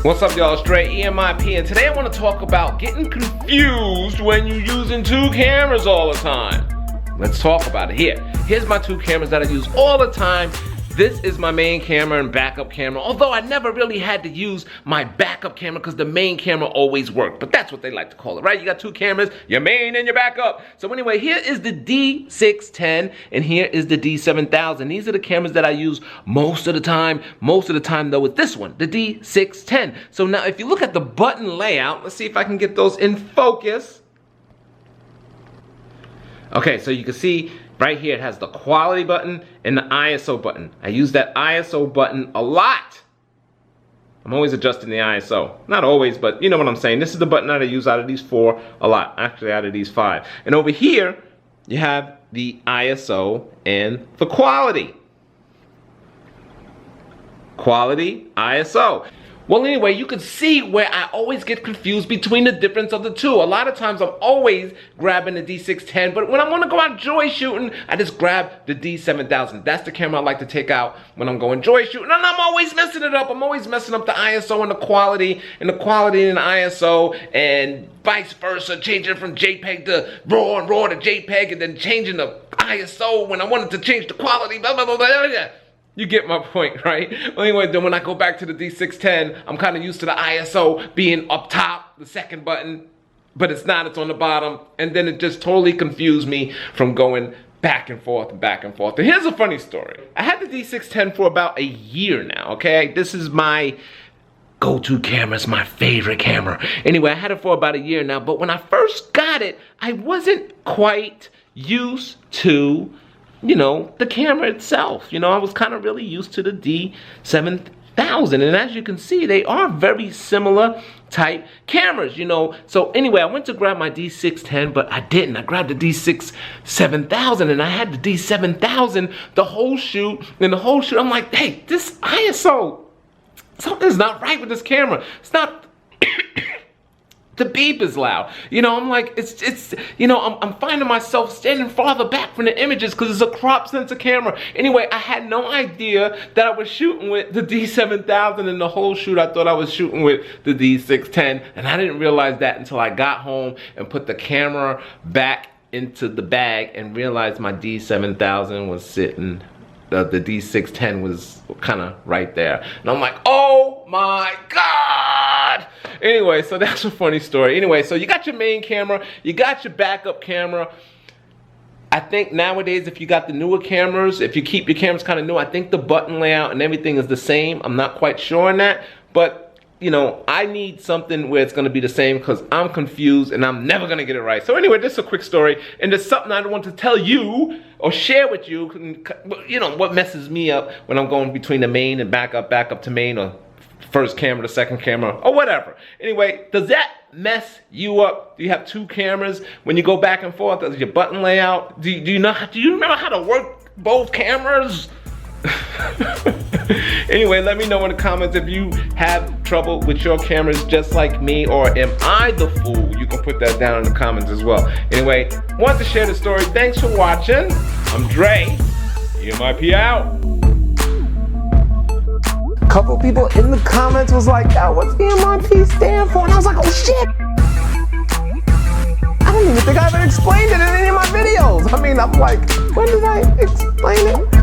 What's up, y'all? It's Dre, EMIP, and today I want to talk about getting confused when you're using two cameras all the time. Let's talk about it here. Here's my two cameras that I use all the time. This is my main camera and backup camera, although I never really had to use my backup camera because the main camera always worked, but that's what they like to call it, right? You got two cameras, your main and your backup. So anyway, here is the D610 and here is the D7000. These are the cameras that I use most of the time. Most of the time though, with this one, the D610. So now if you look at the button layout, let's see if I can get those in focus. Okay, so you can see right here it has the quality button and the ISO button. I use that ISO button a lot. I'm always adjusting the ISO. Not always, but you know what I'm saying. This is the button that I use out of these four a lot. Actually, out of these five. And over here, you have the ISO and the quality. Quality, ISO. Well, anyway, you can see where I always get confused between the difference of the two. A lot of times I'm always grabbing the D610, but when I want to go out joy shooting, I just grab the D7000. That's the camera I like to take out when I'm going joy shooting, and I'm always messing it up. I'm always messing up the ISO and the quality and the ISO, and vice versa, changing from JPEG to RAW and RAW to JPEG, and then changing the ISO when I wanted to change the quality, blah, blah, blah, blah, blah. You get my point, right? Well, anyway, then when I go back to the D610, I'm kind of used to the ISO being up top, the second button, but it's not, it's on the bottom. And then it just totally confused me from going back and forth and back and forth. And here's a funny story. I had the D610 for about a year now, okay? This is my go-to camera, it's my favorite camera. Anyway, I had it for about a year now, but when I first got it, I wasn't quite used to, you know, the camera itself. You know, I was kind of really used to the D7000. And as you can see, they are very similar type cameras, you know. So anyway, I went to grab my D610, but I didn't. I grabbed the D7000, and I had the D7000 the whole shoot. And the whole shoot, I'm like, hey, this ISO, something's not right with this camera. It's not... The beep is loud. You know, I'm like, it's you know, I'm finding myself standing farther back from the images because it's a crop sensor camera. Anyway, I had no idea that I was shooting with the D7000, and the whole shoot I thought I was shooting with the D610, and I didn't realize that until I got home and put the camera back into the bag and realized my D7000 was sitting, the D610 was kind of right there. And I'm like, oh my God! Anyway, so that's a funny story. Anyway, so you got your main camera, you got your backup camera. I think nowadays, if you got the newer cameras, if you keep your cameras kind of new, I think the button layout and everything is the same. I'm not quite sure on that, but you know, I need something where it's going to be the same because I'm confused and I'm never going to get it right. So anyway, this is a quick story, and there's something I want to tell you or share with you, you know, what messes me up when I'm going between the main and backup to main, or first camera to second camera, or whatever. Anyway, does that mess you up? Do you have two cameras when you go back and forth? Does your button layout? Do you remember how to work both cameras? Anyway, let me know in the comments if you have trouble with your cameras just like me, or am I the fool? You can put that down in the comments as well. Anyway, want to share the story. Thanks for watching. I'm Dre. EMIP out. A couple people in the comments was like, oh, what's EMIP stand for? And I was like, oh shit! I don't even think I ever explained it in any of my videos. I mean, I'm like, when did I explain it?